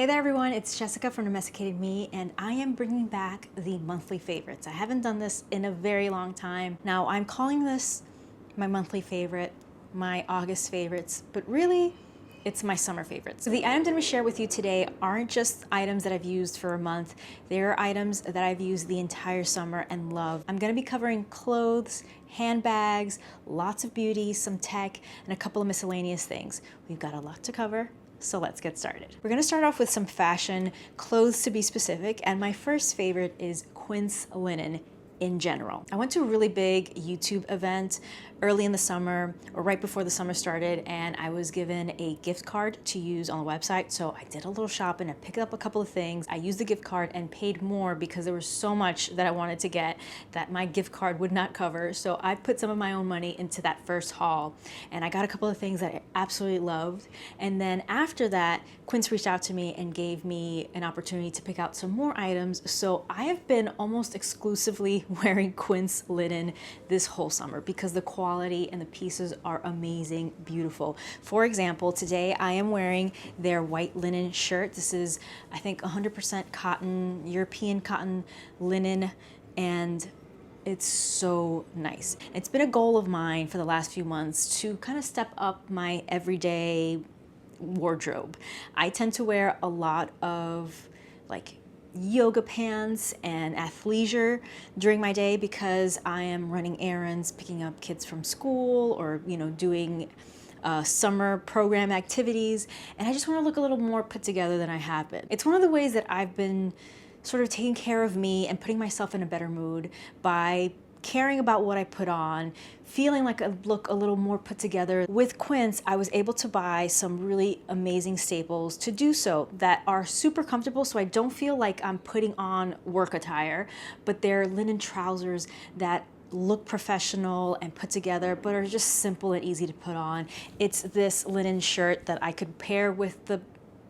Hey there everyone, it's Jessica from Domesticated Me, and I am bringing back the monthly favorites. I haven't done this in a very long time. Now I'm calling this my monthly favorite, my August favorites, but really it's my summer favorites. So the items I'm going to share with you today aren't just items that I've used for a month. They're items that I've used the entire summer and love. I'm going to be covering clothes, handbags, lots of beauty, some tech, and a couple of miscellaneous things. We've got a lot to cover. So let's get started. We're gonna start off with some fashion, clothes to be specific, and my first favorite is quince linen in general. I went to a really big YouTube event early in the summer, or right before the summer started, and I was given a gift card to use on the website. So I did a little shopping, I picked up a couple of things. I used the gift card and paid more because there was so much that I wanted to get that my gift card would not cover. So I put some of my own money into that first haul, and I got a couple of things that I absolutely loved. And then after that, Quince reached out to me and gave me an opportunity to pick out some more items. So I have been almost exclusively wearing quince linen this whole summer because the quality and the pieces are amazing, beautiful. For example, today I am wearing their white linen shirt. This is, I think, 100% cotton, European cotton linen, and it's so nice. It's been a goal of mine for the last few months to kind of step up my everyday wardrobe. I tend to wear a lot of like yoga pants and athleisure during my day because I am running errands, picking up kids from school, or doing summer program activities, and I just want to look a little more put together than I have been. It's one of the ways that I've been sort of taking care of me and putting myself in a better mood by caring about what I put on, feeling like I look a little more put together. With Quince, I was able to buy some really amazing staples to do so that are super comfortable, so I don't feel like I'm putting on work attire, but they're linen trousers that look professional and put together, but are just simple and easy to put on. It's this linen shirt that I could pair with the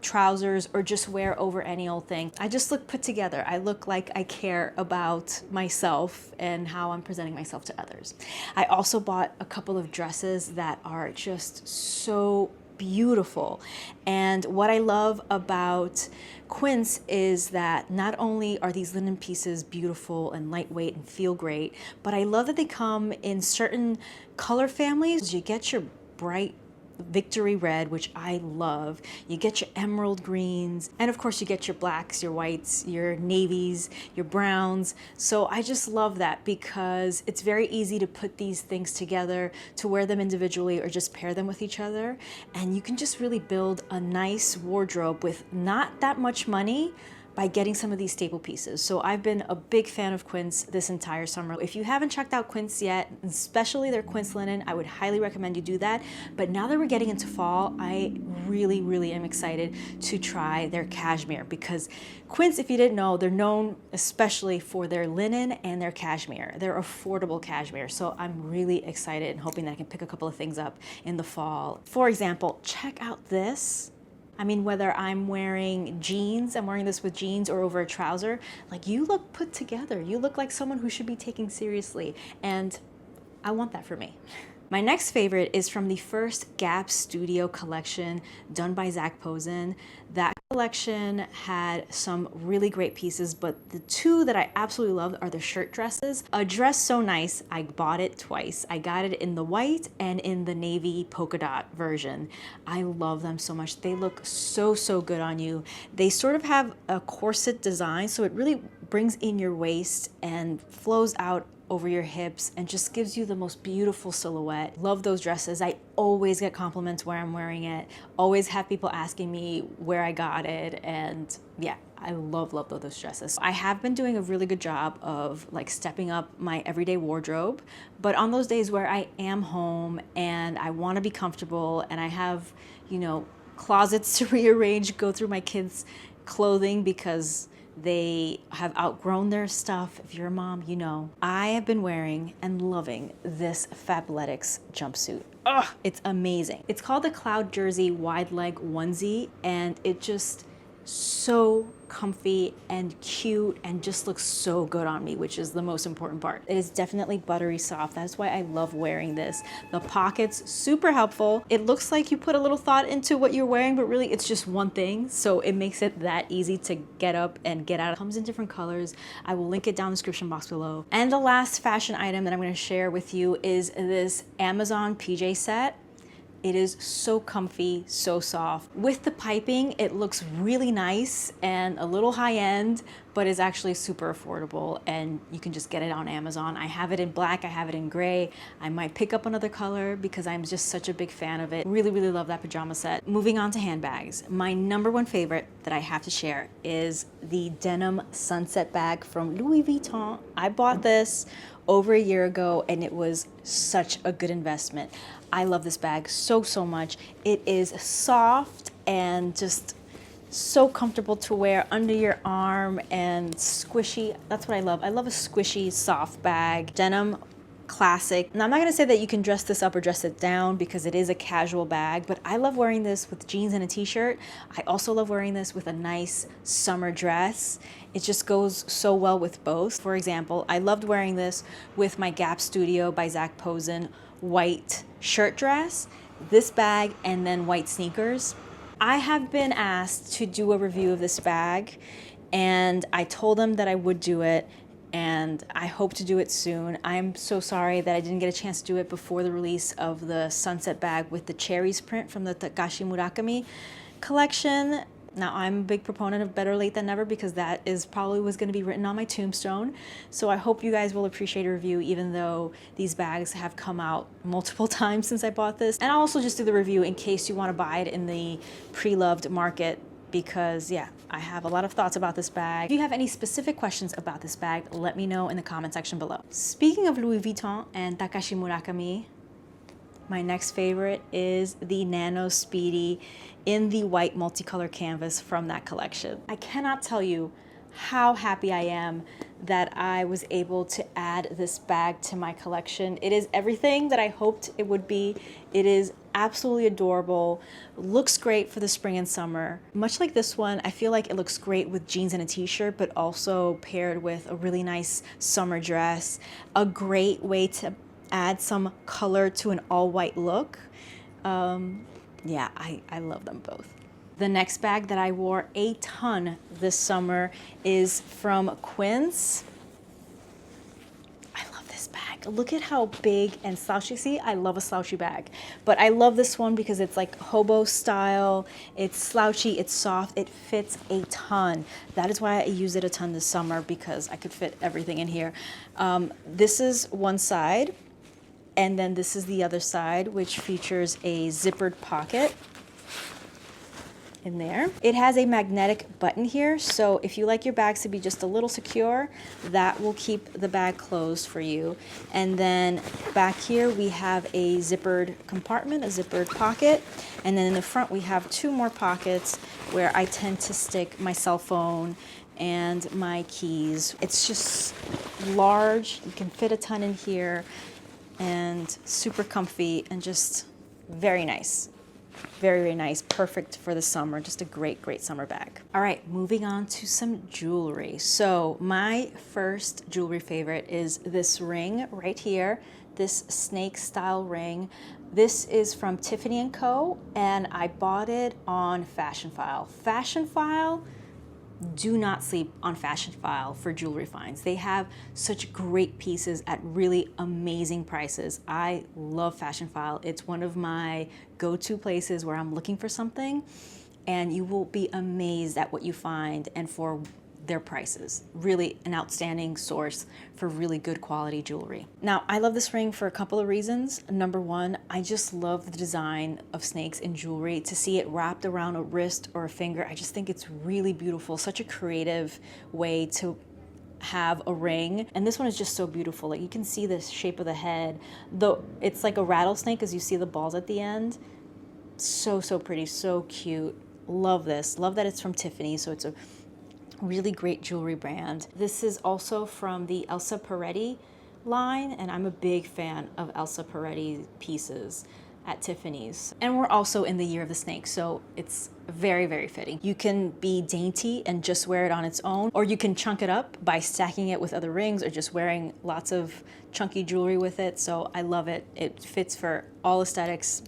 trousers or just wear over any old thing. I just look put together. I look like I care about myself and how I'm presenting myself to others. I also bought a couple of dresses that are just so beautiful. And what I love about Quince is that not only are these linen pieces beautiful and lightweight and feel great, but I love that they come in certain color families. You get your bright victory red, which I love. You get your emerald greens, and of course you get your blacks, your whites, your navies, your browns. So I just love that because it's very easy to put these things together, to wear them individually or just pair them with each other, and you can just really build a nice wardrobe with not that much money by getting some of these staple pieces. So I've been a big fan of Quince this entire summer. If you haven't checked out Quince yet, especially their quince linen, I would highly recommend you do that. But now that we're getting into fall, I really am excited to try their cashmere, because Quince, if you didn't know, they're known especially for their linen and their cashmere. They're affordable cashmere. So I'm really excited and hoping that I can pick a couple of things up in the fall. For example, check out this. I mean, whether I'm wearing jeans, I'm wearing this with jeans or over a trouser, like, you look put together. You look like someone who should be taken seriously, and I want that for me. My next favorite is from the first Gap Studio collection done by Zac Posen. That collection had some really great pieces, but the two that I absolutely loved are the shirt dresses. A dress so nice, I bought it twice. I got it in the white and in the navy polka dot version. I love them so much. They look so good on you. They sort of have a corset design, so it really brings in your waist and flows out over your hips and just gives you the most beautiful silhouette. Love those dresses. I always get compliments where I'm wearing it. Always have people asking me where I got it, and yeah, I love those dresses. I have been doing a really good job of like stepping up my everyday wardrobe, but on those days where I am home and I want to be comfortable and I have, closets to rearrange, go through my kids' clothing because they have outgrown their stuff. If you're a mom, you know. I have been wearing and loving this Fabletics jumpsuit. Ugh, it's amazing. It's called the Cloud Jersey wide leg onesie, and it just so comfy and cute and just looks so good on me, which is the most important part. It is definitely buttery soft. That's why I love wearing this. The pockets, super helpful. It looks like you put a little thought into what you're wearing, but really it's just one thing. So it makes it that easy to get up and get out. It comes in different colors. I will link it down in the description box below. And the last fashion item that I'm gonna share with you is this Amazon PJ set. It is so comfy, so soft. With the piping, it looks really nice and a little high end, but is actually super affordable, and you can just get it on Amazon. I have it in black, I have it in gray. I might pick up another color because I'm just such a big fan of it. Really, really love that pajama set. Moving on to handbags. My #1 favorite that I have to share is the Denim Sunset bag from Louis Vuitton. I bought this over a year ago and it was such a good investment. I love this bag so, so much. It is soft and just so comfortable to wear under your arm and squishy. That's what I love. I love a squishy, soft bag. Denim, classic. Now, I'm not gonna say that you can dress this up or dress it down because it is a casual bag, but I love wearing this with jeans and a t-shirt. I also love wearing this with a nice summer dress. It just goes so well with both. For example, I loved wearing this with my Gap Studio by Zac Posen white shirt dress, this bag, and then white sneakers. I have been asked to do a review of this bag, and I told them that I would do it, and I hope to do it soon. I'm so sorry that I didn't get a chance to do it before the release of the sunset bag with the cherries print from the Takashi Murakami collection. Now, I'm a big proponent of better late than never because that is probably was going to be written on my tombstone. So I hope you guys will appreciate a review, even though these bags have come out multiple times since I bought this. And I'll also just do the review in case you want to buy it in the pre-loved market because, yeah, I have a lot of thoughts about this bag. If you have any specific questions about this bag, let me know in the comment section below. Speaking of Louis Vuitton and Takashi Murakami, my next favorite is the Nano Speedy in the white multicolor canvas from that collection. I cannot tell you how happy I am that I was able to add this bag to my collection. It is everything that I hoped it would be. It is absolutely adorable, looks great for the spring and summer. Much like this one, I feel like it looks great with jeans and a t-shirt, but also paired with a really nice summer dress. A great way to add some color to an all-white look. Yeah, I love them both. The next bag that I wore a ton this summer is from Quince. I love this bag. Look at how big and slouchy. See, I love a slouchy bag, but I love this one because it's like hobo style. It's slouchy, it's soft, it fits a ton. That is why I use it a ton this summer because I could fit everything in here. This is one side. And then this is the other side, which features a zippered pocket in there. It has a magnetic button here, so if you like your bags to be just a little secure, that will keep the bag closed for you. And then back here we have a zippered compartment, a zippered pocket, and then in the front we have 2 more pockets where I tend to stick my cell phone and my keys. It's just large, you can fit a ton in here, and super comfy and just very nice. Very, very nice. Perfect for the summer. Just a great, great summer bag. All right, moving on to some jewelry. So my first jewelry favorite is this ring right here, this snake style ring. This is from Tiffany & Co. and I bought it on Fashion File. Fashion File, do not sleep on Fashion File for jewelry finds. They have such great pieces at really amazing prices. I love Fashion File. It's one of my go-to places where I'm looking for something, and you will be amazed at what you find and for their prices. Really an outstanding source for really good quality jewelry. Now, I love this ring for a couple of reasons. Number one, I just love the design of snakes in jewelry. To see it wrapped around a wrist or a finger, I just think it's really beautiful. Such a creative way to have a ring. And this one is just so beautiful. Like, you can see the shape of the head. Though it's like a rattlesnake as you see the balls at the end. So, so pretty, so cute. Love this. Love that it's from Tiffany, so it's a really great jewelry brand. This is also from the Elsa Peretti line, and I'm a big fan of Elsa Peretti pieces. at Tiffany's. And we're also in the year of the snake, so it's very, very fitting. You can be dainty and just wear it on its own, or you can chunk it up by stacking it with other rings or just wearing lots of chunky jewelry with it. So I love it. It fits for all aesthetics.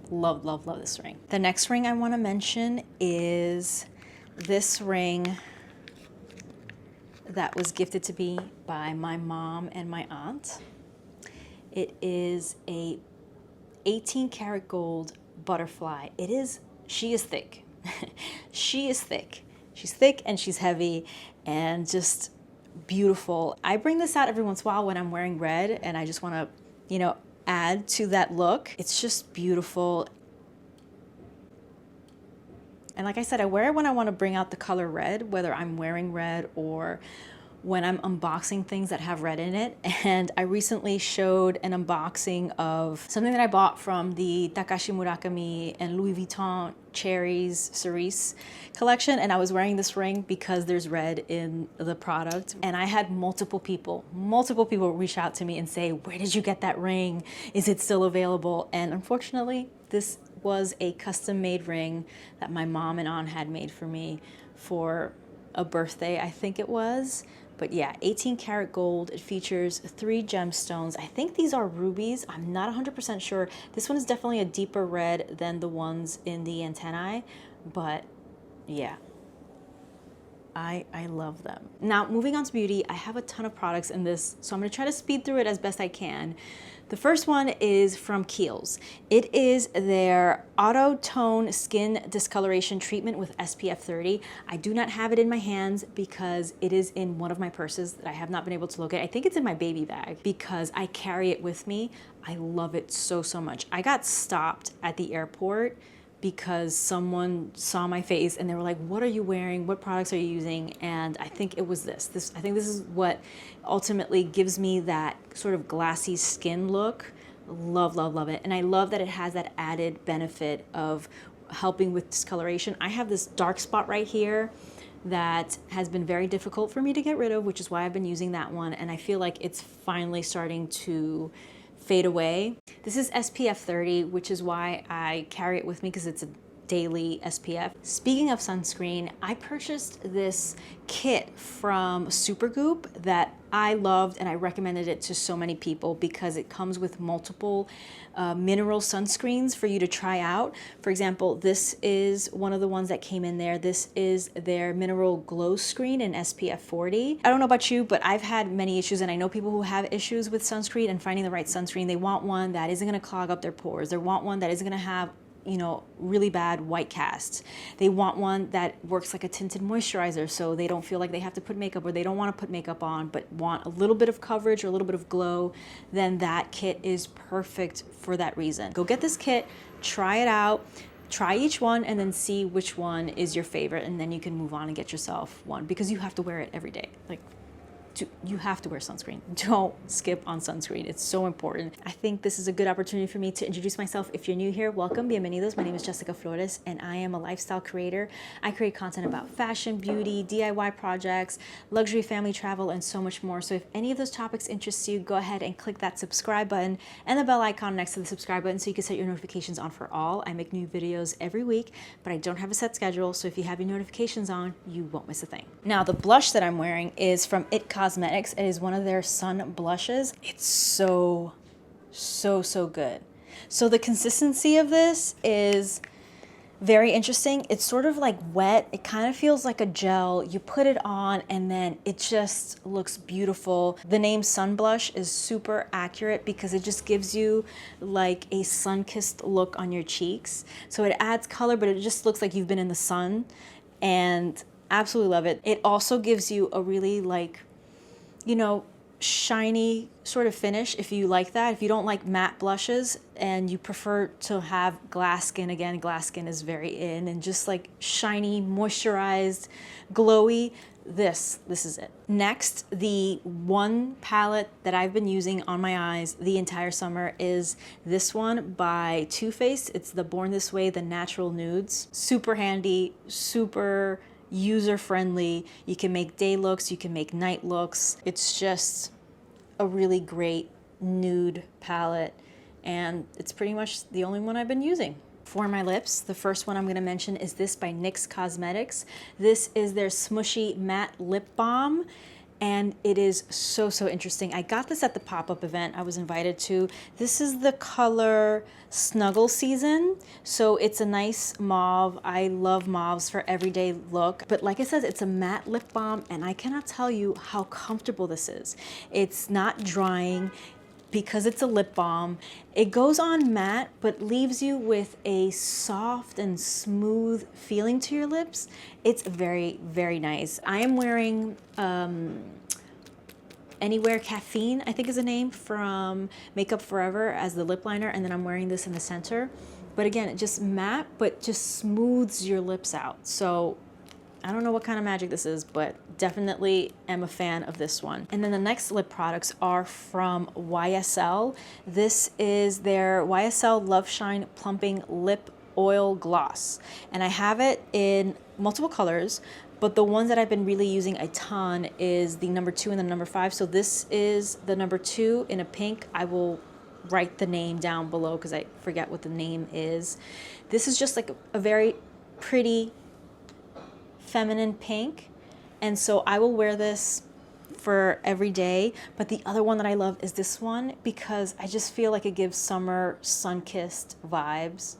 Love, love, love this ring. The next ring I want to mention is this ring that was gifted to me by my mom and my aunt. It is a 18 karat gold butterfly. She is thick. She is thick. She's thick and she's heavy and just beautiful. I bring this out every once in a while when I'm wearing red and I just want to, you know, add to that look. It's just beautiful. And like I said, I wear it when I want to bring out the color red, whether I'm wearing red or when I'm unboxing things that have red in it. And I recently showed an unboxing of something that I bought from the Takashi, Murakami and Louis Vuitton Cherries Cerise collection. And I was wearing this ring because there's red in the product. And I had multiple people reach out to me and say, where did you get that ring? Is it still available? And unfortunately, this was a custom made ring that my mom and aunt had made for me for a birthday, I think it was. But yeah, 18 karat gold. It features 3 gemstones. I think these are rubies. I'm not 100% sure. This one is definitely a deeper red than the ones in the antennae, but yeah, I love them. Now, moving on to beauty, I have a ton of products in this, so I'm gonna try to speed through it as best I can. The first one is from Kiehl's. It is their Auto Tone Skin Discoloration Treatment with SPF 30. I do not have it in my hands because it is in one of my purses that I have not been able to locate. I think it's in my baby bag because I carry it with me. I love it so, so much. I got stopped at the airport because someone saw my face and they were like, what are you wearing? What products are you using? And I think it was this. I think this is what ultimately gives me that sort of glassy skin look. Love, love, love it. And I love that it has that added benefit of helping with discoloration. I have this dark spot right here that has been very difficult for me to get rid of, which is why I've been using that one. And I feel like it's finally starting to fade away. This is SPF 30, which is why I carry it with me because it's a daily SPF. Speaking of sunscreen, I purchased this kit from Supergoop that I loved and I recommended it to so many people because it comes with multiple mineral sunscreens for you to try out. For example, this is one of the ones that came in there. This is their mineral glow screen in SPF 40. I don't know about you, but I've had many issues and I know people who have issues with sunscreen and finding the right sunscreen. They want one that isn't gonna clog up their pores. They want one that isn't gonna have, you know, really bad white casts. They want one that works like a tinted moisturizer so they don't feel like they have to put makeup or they don't want to put makeup on but want a little bit of coverage or a little bit of glow. Then that kit is perfect for that reason. Go get this kit, try it out, try each one and then see which one is your favorite, and then you can move on and get yourself one because you have to wear it every day. Like, you have to wear sunscreen. Don't skip on sunscreen. It's so important. I think this is a good opportunity for me to introduce myself. If you're new here, welcome, bienvenidos. My name is Jessica Flores and I am a lifestyle creator. I create content about fashion, beauty, DIY projects, luxury, family travel, and so much more. So if any of those topics interest you, go ahead and click that subscribe button and the bell icon next to the subscribe button so you can set your notifications on for all. I make new videos every week, but I don't have a set schedule. So if you have your notifications on, you won't miss a thing. Now, the blush that I'm wearing is from It Cosmetics. It is one of their sun blushes. It's so good. So the consistency of this is very interesting. It's sort of like wet. It kind of feels like a gel. You put it on and then it just looks beautiful. The name Sun Blush is super accurate because it just gives you like a sun-kissed look on your cheeks. So it adds color, but it just looks like you've been in the sun, and absolutely love it. It also gives you a really like, you know, shiny sort of finish if you like that. If you don't like matte blushes and you prefer to have glass skin, again, glass skin is very in, and just like shiny, moisturized, glowy, this is it. Next, the one palette that I've been using on my eyes the entire summer is this one by Too Faced. It's the Born This Way, the Natural Nudes. Super handy, super user-friendly. You can make day looks, you can make night looks. It's just a really great nude palette and it's pretty much the only one I've been using. For my lips, the first one I'm gonna mention is this by NYX Cosmetics. This is their Smushy Matte Lip Balm, and it is so, so interesting. I got this at the pop-up event I was invited to. This is the color Snuggle Season, so it's a nice mauve. I love mauves for everyday look, but like I said, it's a matte lip balm, and I cannot tell you how comfortable this is. It's not drying. Because it's a lip balm, it goes on matte, but leaves you with a soft and smooth feeling to your lips. It's very, very nice. I am wearing Anywhere Caffeine, I think is the name, from Makeup Forever as the lip liner, and then I'm wearing this in the center. But again, it just matte, but just smooths your lips out. So I don't know what kind of magic this is, but definitely am a fan of this one. And then the next lip products are from YSL. This is their YSL Love Shine Plumping Lip Oil Gloss. And I have it in multiple colors, but the ones that I've been really using a ton is the number 2 and the number 5. So this is the number 2 in a pink. I will write the name down below because I forget what the name is. This is just like a very pretty feminine pink, and so I will wear this for every day. But the other one that I love is this one because I just feel like it gives summer sun-kissed vibes,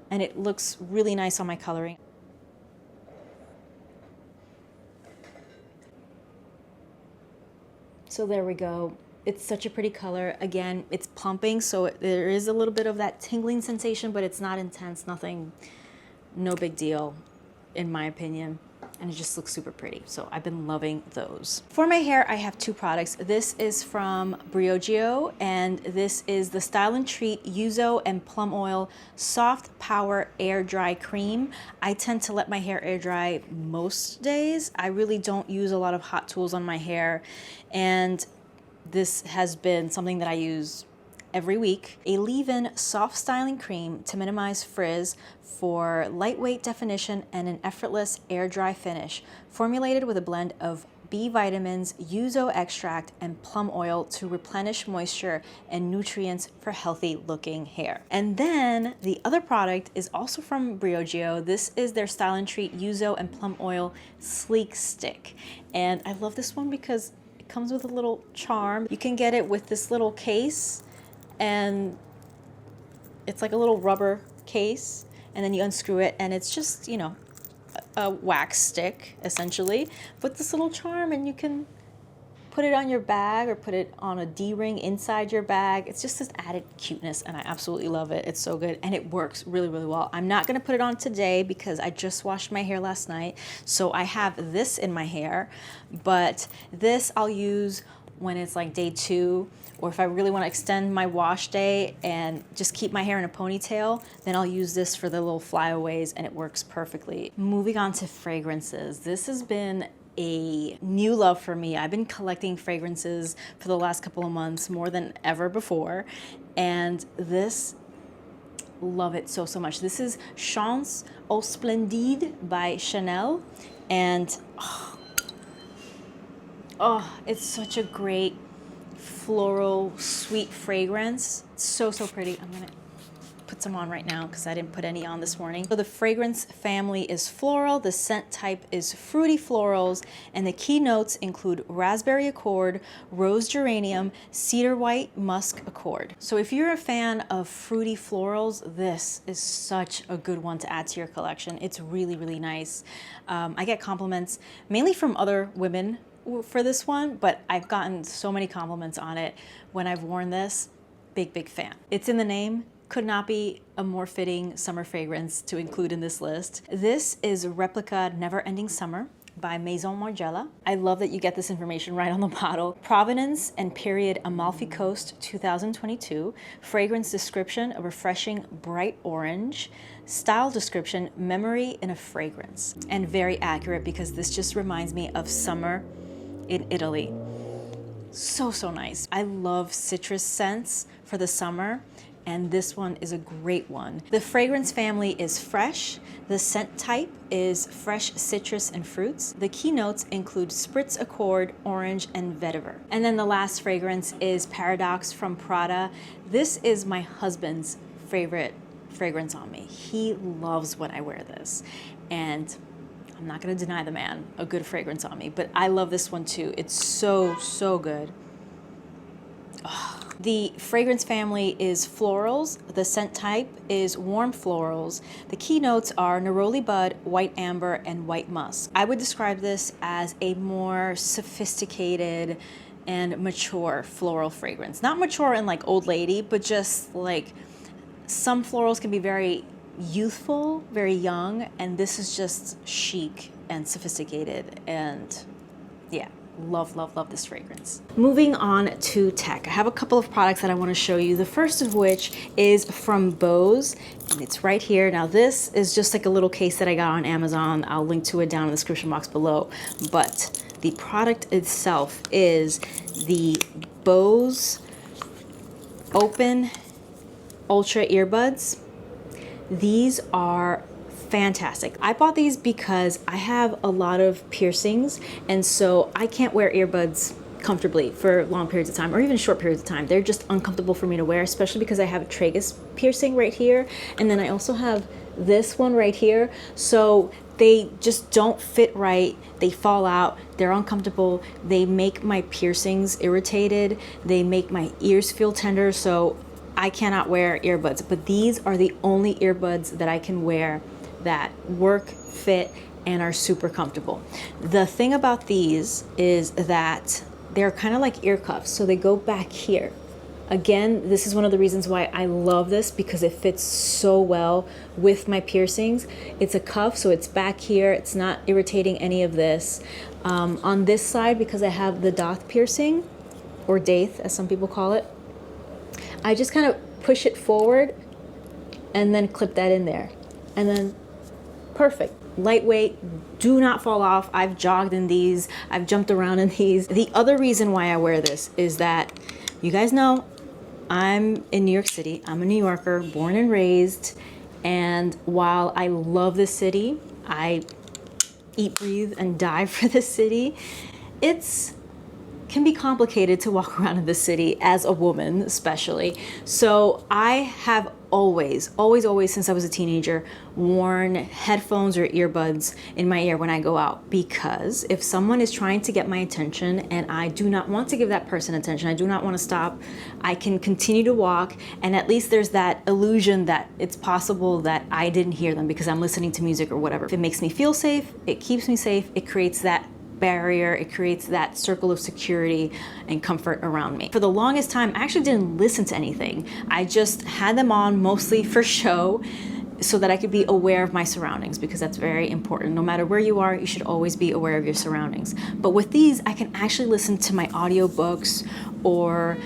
and it looks really nice on my coloring. So there we go. It's such a pretty color. Again, it's plumping, so there is a little bit of that tingling sensation, but it's not intense, nothing, no big deal, in my opinion, and it just looks super pretty. So I've been loving those. For my hair, I have 2 products. This is from Briogeo, and this is the Style and Treat Yuzu and Plum Oil Soft Power Air Dry Cream. I tend to let my hair air dry most days. I really don't use a lot of hot tools on my hair, and this has been something that I use every week. A leave-in soft styling cream to minimize frizz for lightweight definition and an effortless air dry finish, formulated with a blend of B vitamins, yuzu extract, and plum oil to replenish moisture and nutrients for healthy looking hair. And then the other product is also from Briogeo. This is their Style and Treat Yuzu and Plum Oil Sleek Stick. And I love this one because it comes with a little charm. You can get it with this little case, and it's like a little rubber case, and then you unscrew it, and it's just, you know, a wax stick essentially with this little charm, and you can put it on your bag or put it on a D-ring inside your bag. It's just this added cuteness, and I absolutely love it. It's so good, and it works really, really well. I'm not gonna put it on today because I just washed my hair last night, so I have this in my hair, but this I'll use when it's like day 2, or if I really want to extend my wash day and just keep my hair in a ponytail, then I'll use this for the little flyaways, and it works perfectly. Moving on to fragrances. This has been a new love for me. I've been collecting fragrances for the last couple of months more than ever before, and this, love it so, so much. This is Chance au Splendide by Chanel, and oh, it's such a great floral, sweet fragrance. It's so, so pretty. I'm gonna put some on right now because I didn't put any on this morning. So the fragrance family is floral, the scent type is fruity florals, and the key notes include raspberry accord, rose geranium, cedar white, musk accord. So if you're a fan of fruity florals, this is such a good one to add to your collection. It's really, really nice. I get compliments mainly from other women for this one, but I've gotten so many compliments on it when I've worn this. Big, big fan. It's in the name. Could not be a more fitting summer fragrance to include in this list. This is Replica Never Ending Summer by Maison Margiela. I love that you get this information right on the bottle. Provenance and period Amalfi Coast 2022. Fragrance description, a refreshing bright orange. Style description, memory in a fragrance. And very accurate because this just reminds me of summer in Italy. So, so nice. I love citrus scents for the summer, and this one is a great one. The fragrance family is fresh. The scent type is fresh citrus and fruits. The keynotes include spritz accord, orange, and vetiver. And then the last fragrance is Paradox from Prada. This is my husband's favorite fragrance on me. He loves when I wear this, and I'm not gonna deny the man a good fragrance on me, but I love this one too. It's so, so good. Oh. The fragrance family is florals. The scent type is warm florals. The keynotes are neroli bud, white amber, and white musk. I would describe this as a more sophisticated and mature floral fragrance. Not mature in like old lady, but just like some florals can be very youthful, very young, and this is just chic and sophisticated, and yeah. Love, love, love this fragrance. Moving on to tech. I have a couple of products that I want to show you. The first of which is from Bose, and it's right here. Now this is just like a little case that I got on Amazon. I'll link to it down in the description box below. But the product itself is the Bose Open Ultra earbuds. These are fantastic. I bought these because I have a lot of piercings, and so I can't wear earbuds comfortably for long periods of time or even short periods of time. They're just uncomfortable for me to wear, especially because I have a tragus piercing right here, and then I also have this one right here. So they just don't fit right. They fall out. They're uncomfortable. They make my piercings irritated. They make my ears feel tender. So I cannot wear earbuds, but these are the only earbuds that I can wear that work, fit, and are super comfortable. The thing about these is that they're kind of like ear cuffs, so they go back here. Again, this is one of the reasons why I love this, because it fits so well with my piercings. It's a cuff, so it's back here. It's not irritating any of this. On this side, because I have the doth piercing, or daith as some people call it, I just kind of push it forward and then clip that in there. And then perfect. Lightweight, do not fall off. I've jogged in these. I've jumped around in these. The other reason why I wear this is that you guys know I'm in New York City. I'm a New Yorker, born and raised. And while I love this city, I eat, breathe, and die for this city, can be complicated to walk around in the city as a woman, especially. So I have always since I was a teenager worn headphones or earbuds in my ear when I go out, because if someone is trying to get my attention and I do not want to give that person attention, I do not want to stop, I can continue to walk, and at least there's that illusion that it's possible that I didn't hear them because I'm listening to music or whatever. If it makes me feel safe, it keeps me safe, it creates that barrier, it creates that circle of security and comfort around me. For the longest time, I actually didn't listen to anything. I just had them on mostly for show so that I could be aware of my surroundings, because that's very important. No matter where you are, you should always be aware of your surroundings. But with these, I can actually listen to my audiobooks or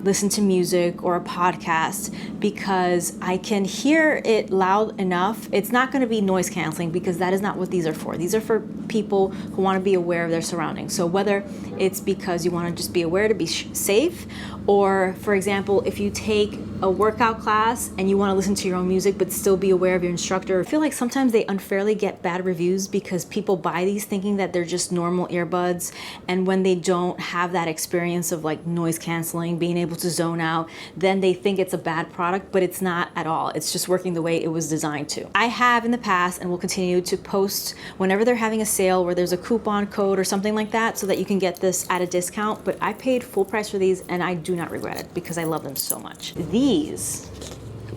listen to music or a podcast, because I can hear it loud enough. It's not going to be noise canceling, because that is not what these are for. These are for people who want to be aware of their surroundings. So whether it's because you want to just be aware to be safe, or for example, if you take a workout class and you want to listen to your own music but still be aware of your instructor. I feel like sometimes they unfairly get bad reviews because people buy these thinking that they're just normal earbuds, and when they don't have that experience of like noise canceling, being able to zone out, then they think it's a bad product, but it's not at all. It's just working the way it was designed to. I have in the past and will continue to post whenever they're having a sale where there's a coupon code or something like that so that you can get this at a discount, but I paid full price for these and I do not regret it because I love them so much. These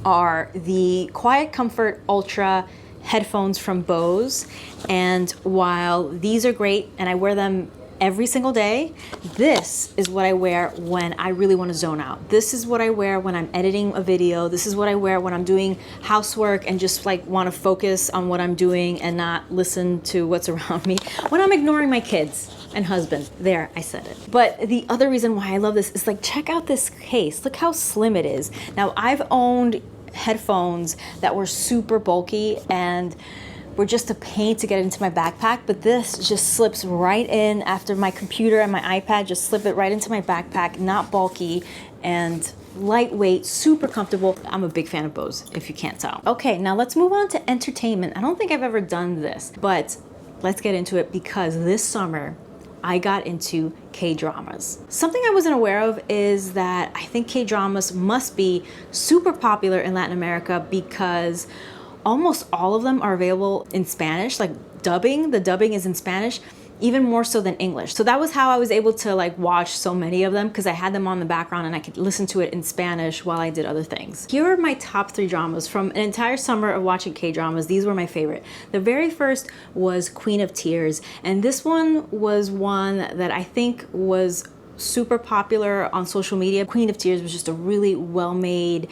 are the Quiet Comfort Ultra headphones from Bose, and while these are great and I wear them every single day, this is what I wear when I really want to zone out. This is what I wear when I'm editing a video. This is what I wear when I'm doing housework and just like want to focus on what I'm doing and not listen to what's around me. When I'm ignoring my kids and husband. There, I said it. But the other reason why I love this is like, check out this case. Look how slim it is. Now, I've owned headphones that were super bulky and were just a pain to get into my backpack, but this just slips right in after my computer and my iPad, just slip it right into my backpack, not bulky, and lightweight, super comfortable. I'm a big fan of bows, if you can't tell. Okay, now let's move on to entertainment. I don't think I've ever done this, but let's get into it because this summer I got into K-dramas. Something I wasn't aware of is that I think K-dramas must be super popular in Latin America because almost all of them are available in Spanish, like dubbing. The dubbing is in Spanish, even more so than English. So that was how I was able to like watch so many of them, because I had them on the background and I could listen to it in Spanish while I did other things. Here are my top 3 dramas from an entire summer of watching K-dramas. These were my favorite. The very first was Queen of Tears, and this one was one that I think was super popular on social media. Queen of Tears was just a really well-made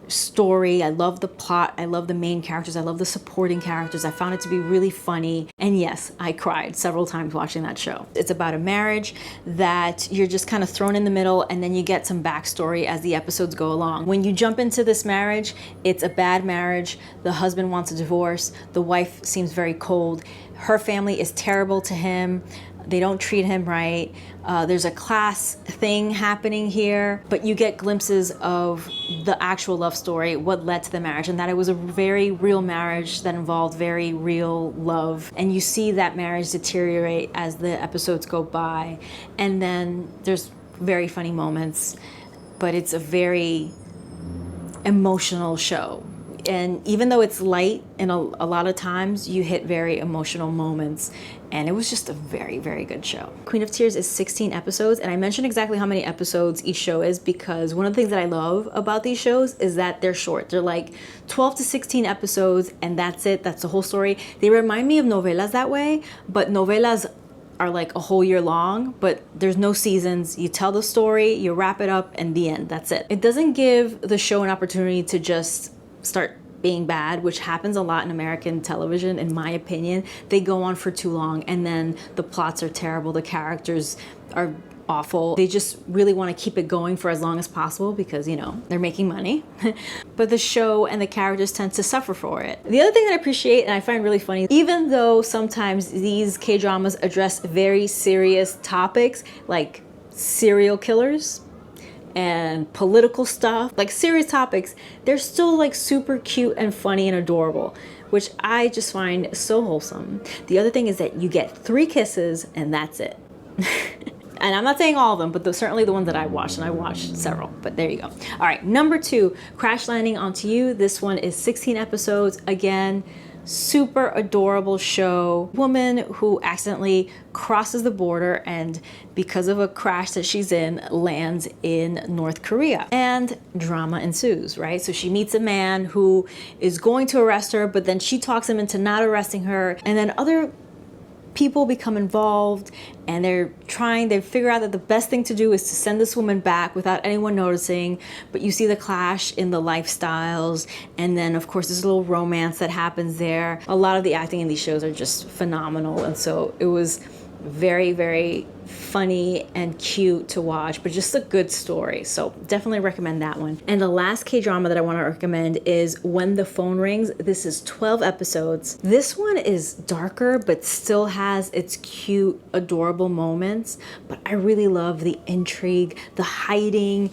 story. I love the plot. I love the main characters. I love the supporting characters. I found it to be really funny. And yes, I cried several times watching that show. It's about a marriage that you're just kind of thrown in the middle, and then you get some backstory as the episodes go along. When you jump into this marriage, it's a bad marriage. The husband wants a divorce. The wife seems very cold. Her family is terrible to him. They don't treat him right. There's a class thing happening here, but you get glimpses of the actual love story, what led to the marriage, and that it was a very real marriage that involved very real love. And you see that marriage deteriorate as the episodes go by. And then there's very funny moments, but it's a very emotional show. And even though it's light, and a lot of times you hit very emotional moments, and it was just a very, very good show. Queen of Tears is 16 episodes, and I mentioned exactly how many episodes each show is because one of the things that I love about these shows is that they're short. They're like 12 to 16 episodes, and that's it. That's the whole story. They remind me of novelas that way, but novelas are like a whole year long, but there's no seasons. You tell the story, you wrap it up, and the end. That's it. It doesn't give the show an opportunity to just start being bad, which happens a lot in American television, in my opinion. They go on for too long, and then the plots are terrible, the characters are awful. They just really want to keep it going for as long as possible because, you know, they're making money. But the show and the characters tend to suffer for it. The other thing that I appreciate and I find really funny, even though sometimes these K-dramas address very serious topics like serial killers and political stuff, like serious topics, they're still like super cute and funny and adorable, which I just find so wholesome. The other thing is that you get 3 kisses and that's it. And I'm not saying all of them, but certainly the ones that I watched, and I watched several, but there you go. All right, number 2, Crash Landing Onto You. This one is 16 episodes. Again, super adorable show. Woman who accidentally crosses the border and because of a crash that she's in, lands in North Korea. And drama ensues, right? So she meets a man who is going to arrest her, but then she talks him into not arresting her. And then other people become involved, and they figure out that the best thing to do is to send this woman back without anyone noticing. But you see the clash in the lifestyles, and then of course there's a little romance that happens there. A lot of the acting in these shows are just phenomenal, and so it was very, very funny and cute to watch, but just a good story. So definitely recommend that one. And the last K-drama that I want to recommend is When the Phone Rings. This is 12 episodes. This one is darker, but still has its cute, adorable moments. But I really love the intrigue, the hiding,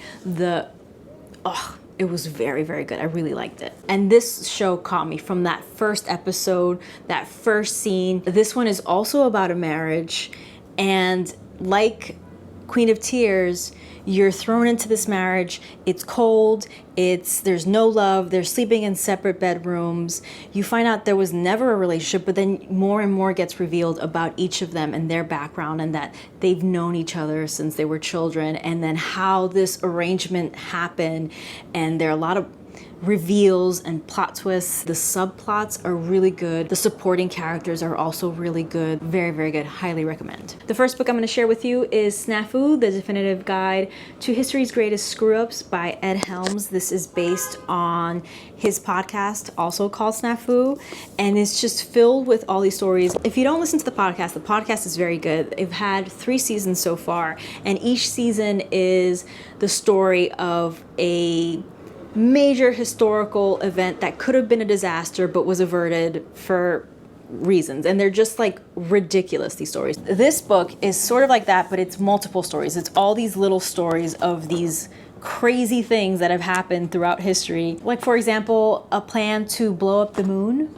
it was very, very good. I really liked it. And this show caught me from that first episode, that first scene. This one is also about a marriage, and like Queen of Tears, you're thrown into this marriage. It's cold, there's no love, they're sleeping in separate bedrooms. You find out there was never a relationship, but then more and more gets revealed about each of them and their background, and that they've known each other since they were children, and then how this arrangement happened. And there are a lot of reveals and plot twists. The subplots are really good. The supporting characters are also really good. Very, very good. Highly recommend. The first book I'm going to share with you is Snafu, The Definitive Guide to History's Greatest Screw-Ups by Ed Helms. This is based on his podcast, also called Snafu, and it's just filled with all these stories. If you don't listen to the podcast is very good. They've had 3 seasons so far, and each season is the story of a major historical event that could have been a disaster but was averted for reasons, and they're just like ridiculous, these stories. This book is sort of like that, but it's multiple stories. It's all these little stories of these crazy things that have happened throughout history. Like, for example, a plan to blow up the moon.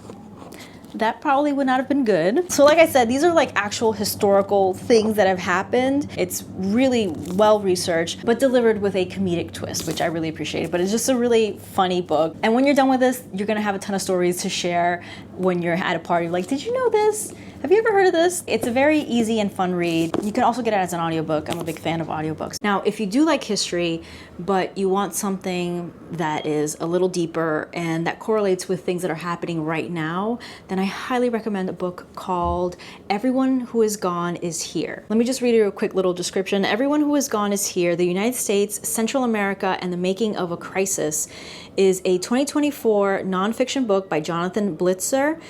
That probably would not have been good. So like I said, these are like actual historical things that have happened. It's really well researched, but delivered with a comedic twist, which I really appreciate. But it's just a really funny book. And when you're done with this, you're gonna have a ton of stories to share when you're at a party. Like, did you know this? Have you ever heard of this? It's a very easy and fun read. You can also get it as an audiobook. I'm a big fan of audiobooks. Now, if you do like history, but you want something that is a little deeper and that correlates with things that are happening right now, then I highly recommend a book called Everyone Who Is Gone Is Here. Let me just read you a quick little description. Everyone Who Is Gone Is Here, the United States, Central America, and the Making of a Crisis is a 2024 nonfiction book by Jonathan Blitzer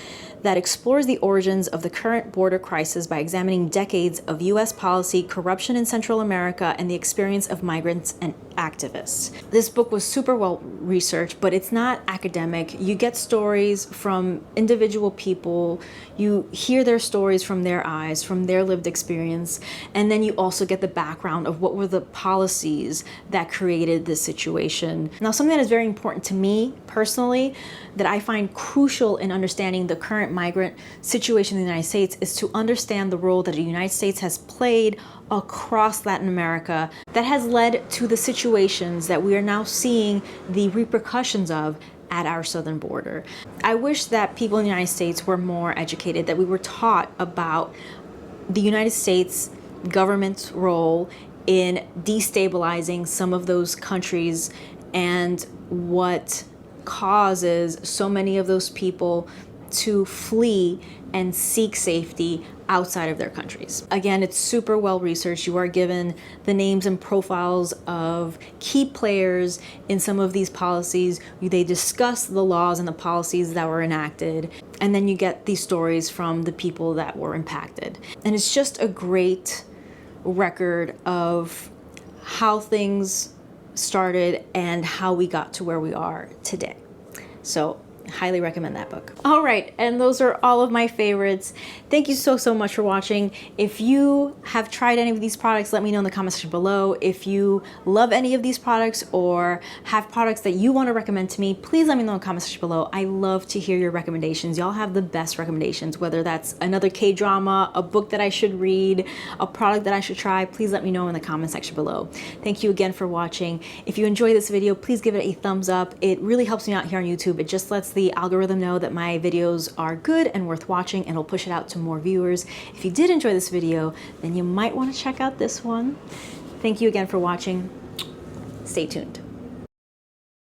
that explores the origins of the current border crisis by examining decades of U.S. policy, corruption in Central America, and the experience of migrants and activists. This book was super well researched, but it's not academic. You get stories from individual people, you hear their stories from their eyes, from their lived experience, and then you also get the background of what were the policies that created this situation. Now, something that is very important to me personally, that I find crucial in understanding the current migrant situation in the United States, is to understand the role that the United States has played across Latin America that has led to the situations that we are now seeing the repercussions of at our southern border. I wish that people in the United States were more educated, that we were taught about the United States government's role in destabilizing some of those countries and what causes so many of those people to flee and seek safety outside of their countries. Again, it's super well researched. You are given the names and profiles of key players in some of these policies. They discuss the laws and the policies that were enacted, and then you get these stories from the people that were impacted. And it's just a great record of how things started and how we got to where we are today. So highly recommend that book. All right, and those are all of my favorites. Thank you so much for watching. If you have tried any of these products, let me know in the comment section below. If you love any of these products or have products that you want to recommend to me, please let me know in the comment section below. I love to hear your recommendations. Y'all have the best recommendations, whether that's another K-drama, a book that I should read, a product that I should try. Please let me know in the comment section below. Thank you again for watching. If you enjoyed this video, please give it a thumbs up. It really helps me out here on YouTube. It just lets the algorithm know that my videos are good and worth watching, and it'll push it out to more viewers. If you did enjoy this video, then you might want to check out this one. Thank you again for watching. Stay tuned.